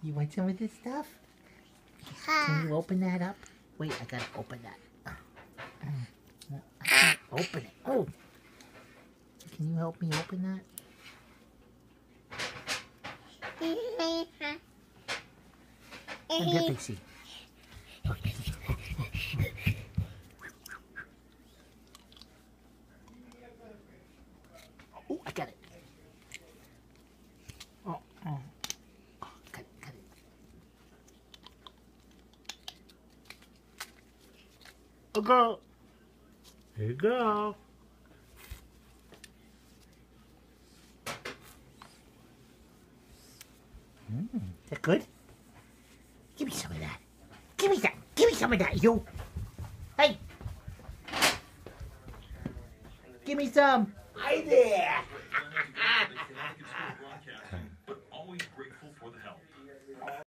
You want some of this stuff? Can you open that up? Wait, I gotta open that. I can't open it. Oh! Can you help me open that? Let me see. Oh, I got it. Oh, got it. Oh, girl. Here you go. Is that good? Give me some of that. Give me that. Give me some of that, you. Hey. Give me some. Hi there.